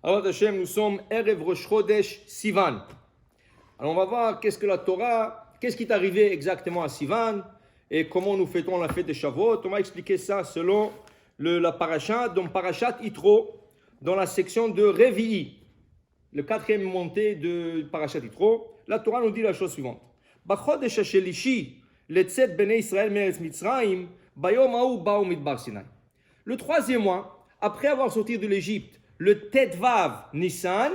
Alors, Hachem, nous sommes Erev Rosh Chodesh Sivan. Alors, on va voir qu'est-ce que la Torah, qu'est-ce qui est arrivé exactement à Sivan et comment nous fêtons la fête de Shavuot. On va expliquer ça selon la parasha, donc Parashat Yitro, dans la section de Revi'i, le quatrième montée de Parashat Yitro. La Torah nous dit la chose suivante. B'chodesh hashelishi letzet bnei Israël me'eretz Mitzrayim bayom ha'u ba'u midbar Sinai. Le troisième mois, après avoir sorti de l'Égypte, le Tetvav Nissan,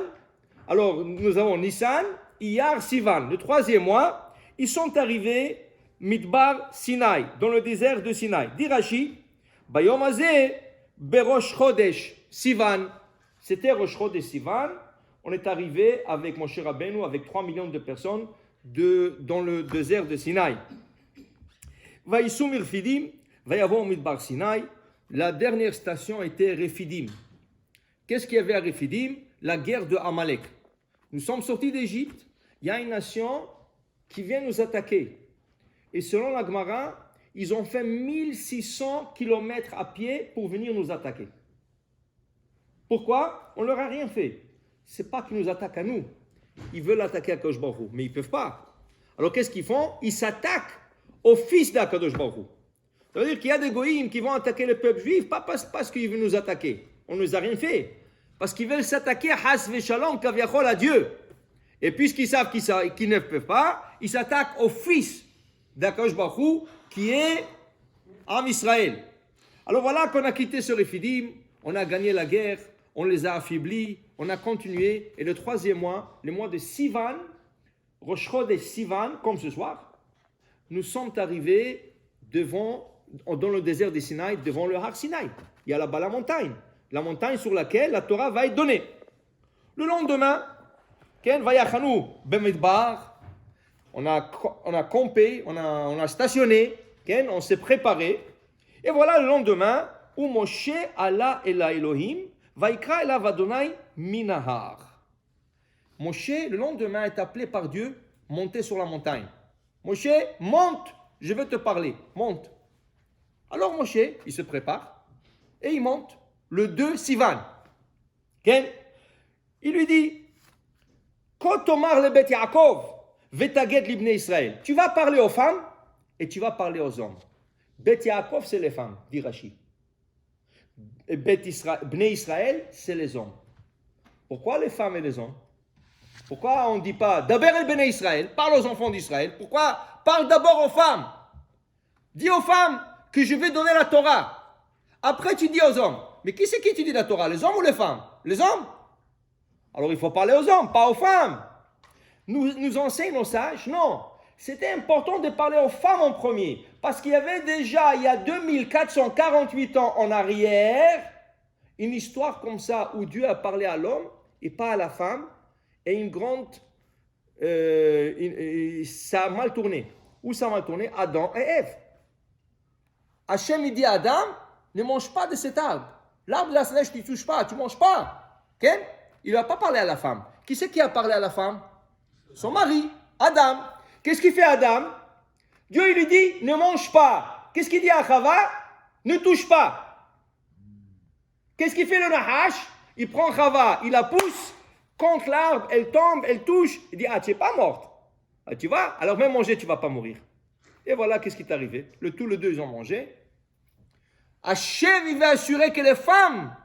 alors nous avons Nissan, Iyar, Sivan. Le troisième mois, ils sont arrivés Midbar Sinai, dans le désert de Sinai. Dit Rashi, Bayom Hazeh, Berosh Chodesh Sivan. C'était Rosh Chodesh Sivan. On est arrivé avec Moshe Rabbeinu, avec 3 millions de personnes dans le désert de Sinai. Vaïsum Irfidim, Vayavon Midbar Sinai. La dernière station était Refidim. Qu'est-ce qu'il y avait à Refidim? La guerre de Amalek. Nous sommes sortis d'Égypte, il y a une nation qui vient nous attaquer. Et selon la Gemara, ils ont fait 1600 km à pied pour venir nous attaquer. Pourquoi? On ne leur a rien fait. Ce n'est pas qu'ils nous attaquent à nous. Ils veulent attaquer Akadosh Baruch Hu, mais ils ne peuvent pas. Alors qu'est-ce qu'ils font? Ils s'attaquent au fils d'Akadosh Baruch Hu. Ça veut dire qu'il y a des goïms qui vont attaquer le peuple juif, pas parce qu'ils veulent nous attaquer. On ne nous a rien fait. Parce qu'ils veulent s'attaquer à Has Veshalom, Kaviachol, à Dieu. Et puisqu'ils savent qu'ils ne peuvent pas, ils s'attaquent au fils d'Akadosh Baruch Hu, qui est Am Israël. Alors voilà qu'on a quitté ce Refidim, on a gagné la guerre, on les a affaiblis, on a continué. Et le troisième mois, le mois de Sivan, Rosh Chodesh Sivan, comme ce soir, nous sommes arrivés dans le désert de Sinaï, devant le Har Sinaï. Il y a là-bas la montagne sur laquelle la Torah va être donnée. Le lendemain, Vayachanu Bemidbar, on a campé, on a stationné, on s'est préparé. Et voilà le lendemain où Moshe alla ela Elohim, Vaikra elav Adonai minahar. Moshe, le lendemain, est appelé par Dieu, monter sur la montagne. Moshe, monte, je veux te parler, monte. Alors Moshe, il se prépare et il monte. Le 2 Sivan. Il lui dit, Kotomar le Bet Yaakov, Vetaget libne Israël. Tu vas parler aux femmes et tu vas parler aux hommes. Bet Yaakov, c'est les femmes, dit Rashi. Et Bnei Israël, c'est les hommes. Pourquoi les femmes et les hommes? Pourquoi on ne dit pas Daber el Bnei Israël, parle aux enfants d'Israël? Pourquoi parle d'abord aux femmes? Dis aux femmes que je vais donner la Torah. Après, tu dis aux hommes. Mais qui c'est qui étudie la Torah? Les hommes ou les femmes? Les hommes. Alors il faut parler aux hommes, pas aux femmes. Nous enseignent nos sages? Non. C'était important de parler aux femmes en premier. Parce qu'il y avait déjà, il y a 2448 ans en arrière, une histoire comme ça où Dieu a parlé à l'homme et pas à la femme. Et une grande... ça a mal tourné. Où ça a mal tourné? Adam et Ève. Hachem, il dit à Adam, ne mange pas de cet arbre. L'arbre de la neige, tu ne touches pas, tu ne manges pas. Okay? Il ne va pas parler à la femme. Qui c'est qui a parlé à la femme? Son mari, Adam. Qu'est-ce qu'il fait Adam? Dieu, il lui dit, ne mange pas. Qu'est-ce qu'il dit à Chava? Ne touche pas. Qu'est-ce qu'il fait le Nahash? Il prend Chava, il la pousse contre l'arbre, elle tombe, elle touche. Il dit, tu n'es pas morte. Ah, tu vois? Alors même manger, tu ne vas pas mourir. Et voilà, qu'est-ce qui est arrivé? Les deux, ils ont mangé. Hachem, il va assurer que les femmes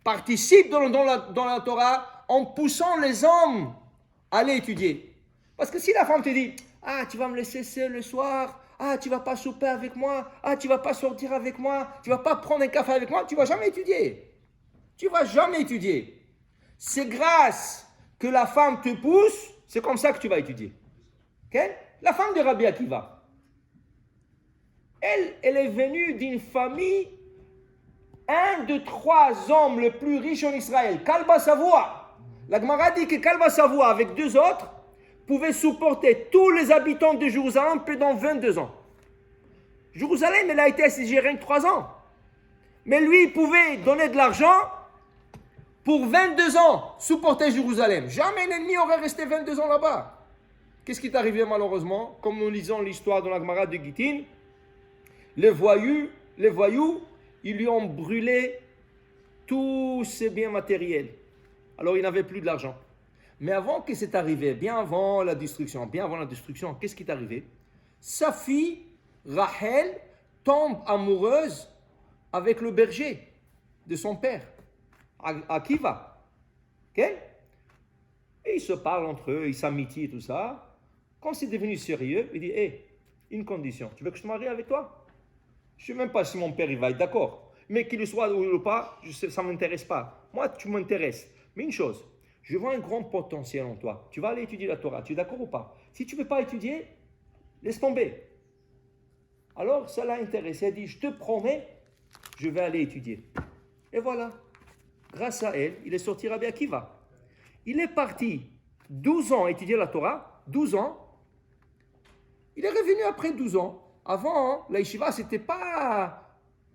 participent dans la Torah en poussant les hommes à aller étudier. Parce que si la femme te dit, tu vas me laisser seul le soir, tu vas pas souper avec moi, tu vas pas sortir avec moi, tu vas pas prendre un café avec moi, tu vas jamais étudier. Tu vas jamais étudier. C'est grâce que la femme te pousse, c'est comme ça que tu vas étudier. Okay? La femme de Rabbi Akiva, elle est venue d'une famille, un de 3 hommes les plus riches en Israël, Kalba Savoie. La Gemara dit que Kalba Savoie, avec 2 autres, pouvait supporter tous les habitants de Jérusalem pendant 22 ans. Jérusalem, elle a été assiégée rien que 3 ans. Mais lui, il pouvait donner de l'argent pour 22 ans, supporter Jérusalem. Jamais un ennemi aurait resté 22 ans là-bas. Qu'est-ce qui est arrivé malheureusement? Comme nous lisons l'histoire de la Gemara de Gittin, les voyous, ils lui ont brûlé tous ses biens matériels. Alors il n'avait plus de l'argent. Mais avant que c'est arrivé, bien avant la destruction, qu'est-ce qui est arrivé? Sa fille, Rachel, tombe amoureuse avec le berger de son père, Akiva. Okay? Et ils se parlent entre eux, ils s'amitient et tout ça. Quand c'est devenu sérieux, il dit, hé, une condition, tu veux que je te marie avec toi? Je ne sais même pas si mon père il va être d'accord. Mais qu'il le soit ou pas, ça ne m'intéresse pas. Moi, tu m'intéresses. Mais une chose, je vois un grand potentiel en toi. Tu vas aller étudier la Torah, tu es d'accord ou pas? Si tu ne veux pas étudier, laisse tomber. Alors, ça l'a intéressé. Elle dit, je te promets, je vais aller étudier. Et voilà. Grâce à elle, il est sorti Rabbi Akiva. Il est parti 12 ans étudier la Torah, 12 ans. Il est revenu après 12 ans. Avant, la yeshiva, ce n'était pas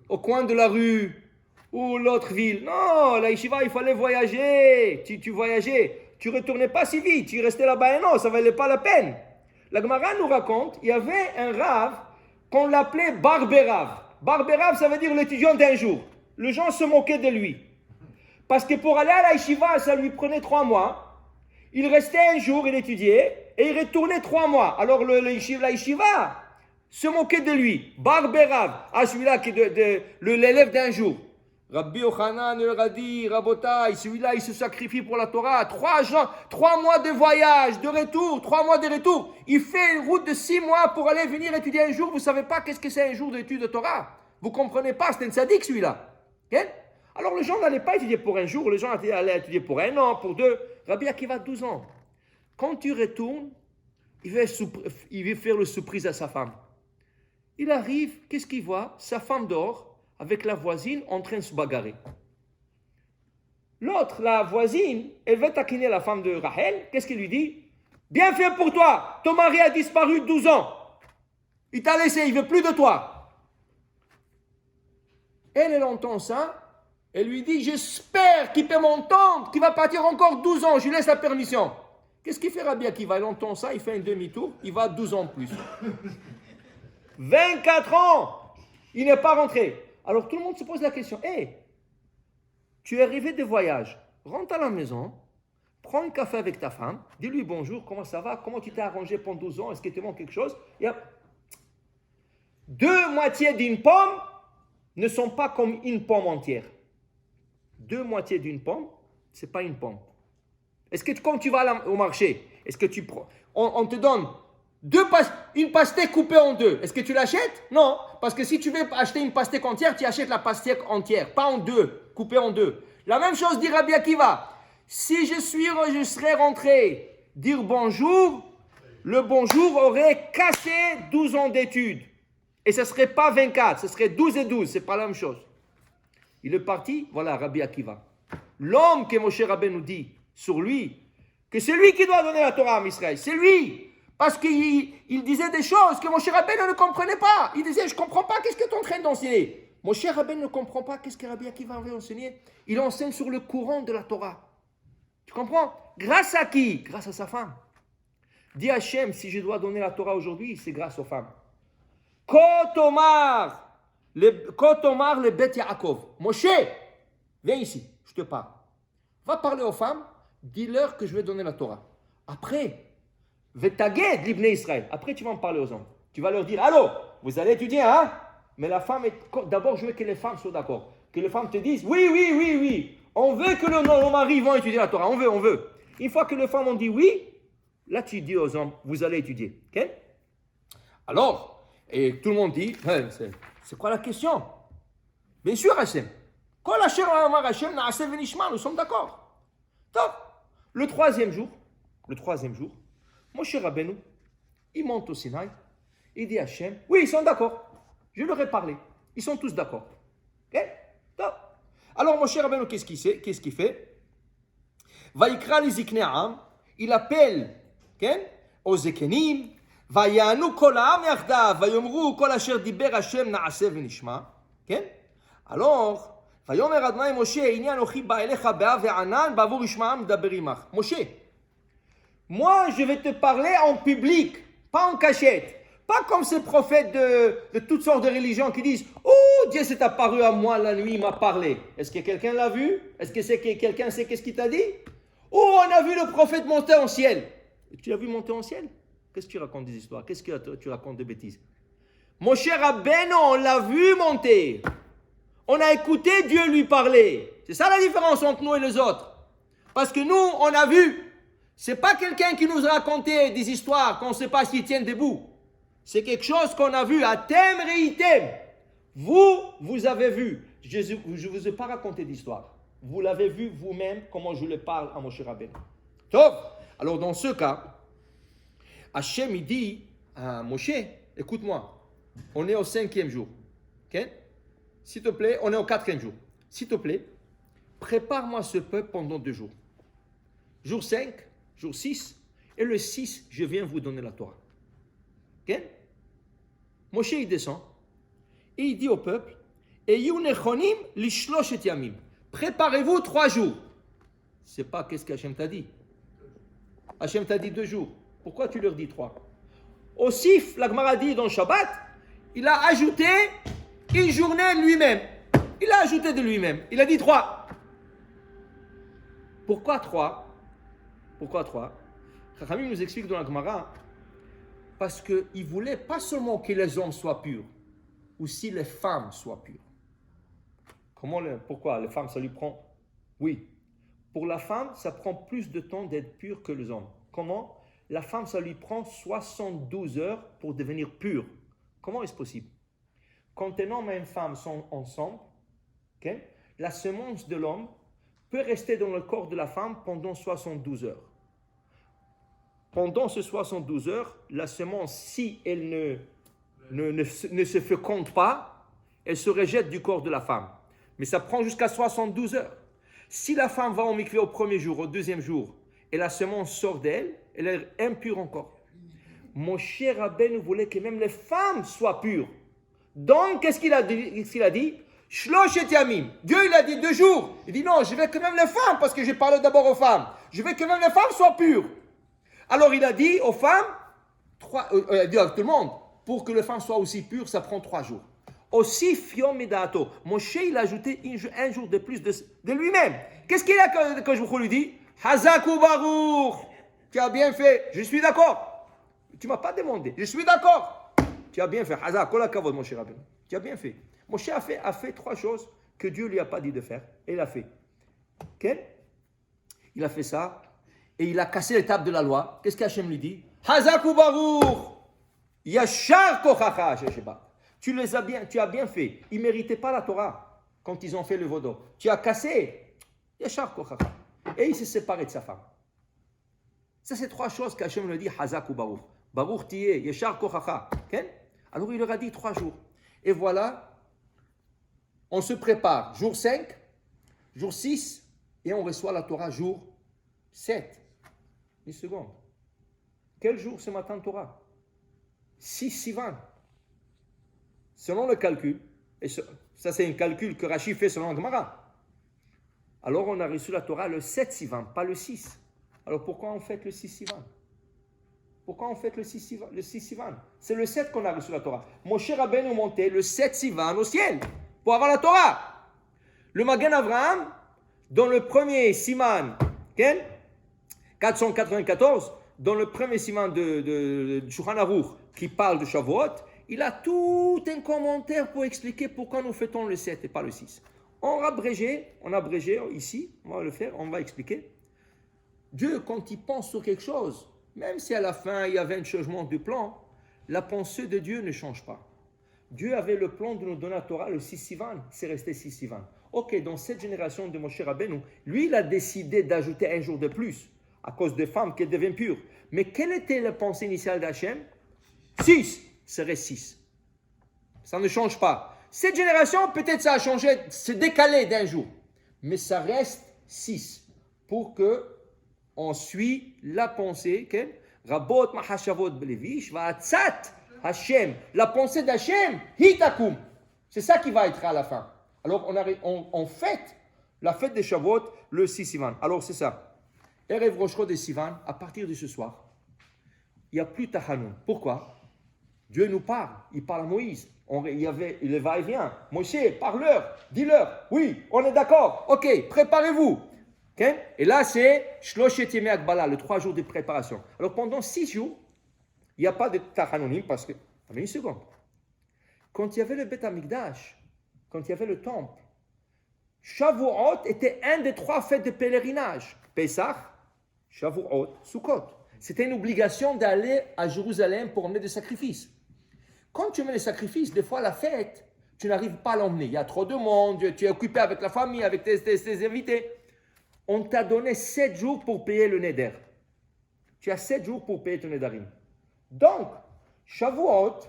au coin de la rue ou l'autre ville. Non, la yeshiva, il fallait voyager. Tu voyageais. Tu ne retournais pas si vite. Tu restais là-bas et non, ça ne valait pas la peine. La Gemara nous raconte, il y avait un rave qu'on l'appelait Barberav. Barberav, ça veut dire l'étudiant d'un jour. Les gens se moquaient de lui. Parce que pour aller à la yeshiva, ça lui prenait 3 mois. Il restait un jour, il étudiait, et il retournait 3 mois. Alors la yeshiva se moquait de lui. Barberav, celui-là qui est l'élève d'un jour. Rabbi Yochanan leur a dit, Rabotai, celui-là, il se sacrifie pour la Torah. 3 mois de voyage, de retour, 3 mois de retour. Il fait une route de 6 mois pour aller venir étudier un jour. Vous ne savez pas qu'est-ce que c'est un jour d'étude de Torah. Vous ne comprenez pas, c'est un sadique celui-là. Okay? Alors les gens n'allaient pas étudier pour un jour, les gens allaient étudier pour 1 an, pour 2. Rabbi Akiva, 12 ans. Quand tu retournes, il veut faire le surprise à sa femme. Il arrive, qu'est-ce qu'il voit? Sa femme dort avec la voisine en train de se bagarrer. L'autre, la voisine, elle veut taquiner la femme de Rachel. Qu'est-ce qu'il lui dit? Bien fait pour toi, ton mari a disparu 12 ans. Il t'a laissé, il ne veut plus de toi. Elle entend ça. Elle lui dit, j'espère qu'il peut m'entendre, qu'il va partir encore 12 ans, je lui laisse la permission. Qu'est-ce qu'il fait Rabbi Akiva? Il entend ça, il fait un demi-tour, il va 12 ans plus. 24 ans, il n'est pas rentré. Alors tout le monde se pose la question, tu es arrivé de voyage, rentre à la maison, prends un café avec ta femme, dis-lui bonjour, comment ça va, comment tu t'es arrangé pendant 12 ans, est-ce qu'il te manque quelque chose? Et 2 moitiés d'une pomme ne sont pas comme une pomme entière. 2 moitiés d'une pomme, ce n'est pas une pomme. Est-ce que quand tu vas au marché, est-ce que tu prends, on te donne une pastèque coupée en 2, est-ce que tu l'achètes? Non, parce que si tu veux acheter une pastèque entière, tu achètes la pastèque entière, pas en 2, coupée en 2. La même chose dit Rabbi Akiva. Si je serais rentré dire bonjour, le bonjour aurait cassé 12 ans d'études. Et ce ne serait pas 24, ce serait 12 et 12, ce n'est pas la même chose. Il est parti, voilà Rabbi Akiva. L'homme que Moshe Rabbeinu nous dit sur lui, que c'est lui qui doit donner la Torah à Israël, c'est lui. Parce qu'il disait des choses que Moshe Rabbeinu ne comprenait pas. Il disait, je ne comprends pas, qu'est-ce que tu es en train d'enseigner? Moshe Rabbeinu ne comprend pas, qu'est-ce que Rabbi Akiva avait enseigné? Il enseigne sur le courant de la Torah. Tu comprends? Grâce à qui? Grâce à sa femme. Dis Hachem, si je dois donner la Torah aujourd'hui, c'est grâce aux femmes. Kotomar le Bet Yaakov. Moshe, viens ici, je te parle. Va parler aux femmes, dis-leur que je vais donner la Torah. Après, Vetaged l'Ibné Israël. Après, tu vas en parler aux hommes. Tu vas leur dire, allô, vous allez étudier, hein? Mais la femme, d'abord, je veux que les femmes soient d'accord. Que les femmes te disent, oui. On veut que nos maris vont étudier la Torah. On veut. Une fois que les femmes ont dit oui, là, tu dis aux hommes, vous allez étudier. Okay? Alors, et tout le monde dit, c'est quoi la question? Bien sûr, Hachem. Nous sommes d'accord. Donc, le troisième jour, Moshe Rabbeinu, il monte au Sinaï, il dit à Hachem, oui, ils sont d'accord. Je leur ai parlé. Ils sont tous d'accord. Okay? Donc, alors, Moshe Rabbeinu, qu'est-ce qu'il fait? Vaikra les Zikne'am, il appelle aux Zekenim, ויענו כל העם יחדיו, ויאמרו כל אשר דיבר השם נעשה ונשמע, כן? Alors, ויאמר אדוני משה, הנה אנוכי בא אליך באב וענן, בעבור ישמעם מדבר עמך. Moshe, moi je vais te parler en public, pas en cachette. Pas comme ces prophètes de toutes sortes de religions qui disent « Oh, Dieu s'est apparu à moi la nuit, il m'a parlé. Est-ce que quelqu'un l'a vu? Est-ce que quelqu'un sait qu'est-ce qu'il t'a dit? Oh, on a vu le prophète monter en ciel. Tu l'as vu monter en ciel? Qu'est-ce que tu racontes des histoires? Qu'est-ce que tu racontes de bêtises? Mon cher Rabbeinu, on l'a vu monter. On a écouté Dieu lui parler. C'est ça la différence entre nous et les autres. Parce que nous, on a vu. C'est pas quelqu'un qui nous a raconté des histoires qu'on ne sait pas s'ils tiennent debout. C'est quelque chose qu'on a vu. Atem reitem. Vous avez vu. Je ne vous ai pas raconté d'histoire. Vous l'avez vu vous-même, comment je le parle à Moshe Rabbeinu. Top. Alors dans ce cas, Hachem il dit à Moshe, écoute-moi, on est au 5e jour. Okay? S'il te plaît, on est au 4e jour. S'il te plaît, prépare-moi ce peuple pendant 2 jours. Jour 5, jour 6, et le 6, je viens vous donner la Torah. Okay? Moshe il descend, et il dit au peuple, préparez-vous 3 jours. C'est pas qu'est-ce qu'Hachem t'a dit. Hachem t'a dit 2 jours. Pourquoi tu leur dis 3? Au Sif, la Gemara dit dans le Shabbat, il a ajouté une journée de lui-même. Il a ajouté de lui-même. Il a dit 3. Pourquoi 3? Pourquoi 3? Chachamim nous explique dans la Gemara, parce qu'il ne voulait pas seulement que les hommes soient purs, aussi les femmes soient pures. Pourquoi? Les femmes, ça lui prend? Oui. Pour la femme, ça prend plus de temps d'être pure que les hommes. Comment? La femme, ça lui prend 72 heures pour devenir pure. Comment est-ce possible? Quand un homme et une femme sont ensemble, okay, la semence de l'homme peut rester dans le corps de la femme pendant 72 heures. Pendant ces 72 heures, la semence, si elle ne se féconde pas, elle se rejette du corps de la femme. Mais ça prend jusqu'à 72 heures. Si la femme va au mikvé au 1er jour, au 2e jour, et la semence sort d'elle, elle est impure encore. Mon cher Rabbeinu voulait que même les femmes soient pures. Donc, qu'est-ce qu'il a dit? Shloshet yamim. Dieu, il a dit 2 jours. Il dit non, je veux que même les femmes, parce que j'ai parlé d'abord aux femmes. Je veux que même les femmes soient pures. Alors, il a dit aux femmes, il a dit à tout le monde, pour que les femmes soient aussi pures, ça prend 3 jours. Aussi, fiom et dato. Moshe, il a ajouté un jour de plus de lui-même. Qu'est-ce qu'il a que je vous lui dis? Hazaku Baruch. Tu as bien fait. Je suis d'accord. Tu ne m'as pas demandé. Je suis d'accord. Tu as bien fait. Hazak, kol hakavod, mon cher Rabbeinu. Tu as bien fait. Moshe a fait 3 choses que Dieu ne lui a pas dit de faire. Et il a fait. Okay? Il a fait ça. Et il a cassé l'étape de la loi. Qu'est-ce qu'Hachem lui dit? Hazaku Baruch. Yashar kochacha, Sheba. Tu as bien fait. Ils ne méritaient pas la Torah quand ils ont fait le vaudor. Tu as cassé. Yashar kochacha. Et il s'est séparé de sa femme. Ça, c'est 3 choses qu'Hachem lui dit, Hazak ou Baruch. Baruch tiye, Yeshar kochacha. Okay? Alors il leur a dit 3 jours. Et voilà, on se prépare. Jour 5, jour 6, et on reçoit la Torah jour 7. Une seconde. Quel jour ce matin Torah? 6 Sivan. Selon le calcul, et ça c'est un calcul que Rashi fait selon la Gemara. Alors on a reçu la Torah le 7 Sivan, pas le 6. Alors pourquoi on fête le 6 Sivan? Pourquoi on fête le 6 Sivan? C'est le 7 qu'on a reçu la Torah. Moshe Rabbeinu montait le 7 Sivan au ciel pour avoir la Torah. Le Magen Avraham, dans le premier Siman, 494, dans le premier Siman de Shulchan Aruch qui parle de Shavuot, il a tout un commentaire pour expliquer pourquoi nous fêtons le 7 et pas le 6. On a abrégé ici, on va le faire, on va expliquer. Dieu, quand il pense sur quelque chose, même si à la fin il y avait un changement de plan, la pensée de Dieu ne change pas. Dieu avait le plan de nous donner la Torah le 6 Sivan, c'est resté 6 Sivan. Ok, dans cette génération de Moshe Rabbeinu, lui il a décidé d'ajouter un jour de plus, à cause des femmes qui deviennent pures. Mais quelle était la pensée initiale d'Hachem? 6 serait 6. Ça ne change pas. Cette génération, peut-être ça a changé, c'est décalé d'un jour. Mais ça reste 6. Pour que on suit la pensée, Rabot mahashavot belevish va'atzat Hashem. La pensée d'Hachem, hitakum. C'est ça qui va être à la fin. Alors on fête la fête des Shavuot le 6 Sivan. Alors c'est ça. Erev Rosh Chodesh Sivan, à partir de ce soir, il n'y a plus Tachanun. Pourquoi? Dieu nous parle, il parle à Moïse. Il y avait le va-et-vient. Moïse, parle-leur, dis-leur, oui, on est d'accord, ok, préparez-vous. Okay? Et là, c'est Shloshet Yemei Agbala, le 3 jours de préparation. Alors pendant 6 jours, il n'y a pas de Tachanonim parce que. Attendez une seconde. Quand il y avait le Beth Amikdash, quand il y avait le temple, Shavuot était un des 3 fêtes de pèlerinage. Pesach, Shavuot, Sukkot. C'était une obligation d'aller à Jérusalem pour emmener des sacrifices. Quand tu mets les sacrifices, des fois la fête, tu n'arrives pas à l'emmener. Il y a trop de monde, tu es occupé avec la famille, avec tes invités. On t'a donné 7 jours pour payer le neder. Tu as 7 jours pour payer ton nedarim. Donc, Shavuot,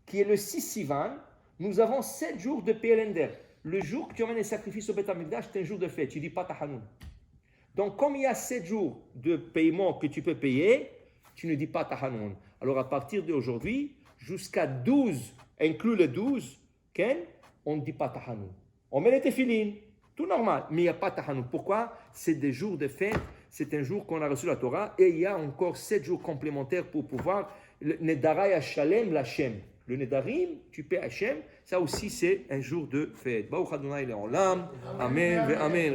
qui est le 6 Sivan, nous avons 7 jours de payer le neder. Le jour que tu emmènes les sacrifices au Beth Amikdash, c'est un jour de fête. Tu ne dis pas Tahanoun. Donc, comme il y a 7 jours de paiement que tu peux payer, tu ne dis pas Tahanoun. Alors, à partir d'aujourd'hui, jusqu'à 12, inclus le 12, on ne dit pas Tahanoun. On met les téphilines, tout normal, mais il n'y a pas Tahanoun. Pourquoi? C'est des jours de fête, c'est un jour qu'on a reçu la Torah, et il y a encore 7 jours complémentaires pour pouvoir, le Nedarai Hashalem l'Hachem. Le Nedarim, tu paies Hachem, ça aussi c'est un jour de fête. Baruch Adonai Le'olam, Amen, Amen.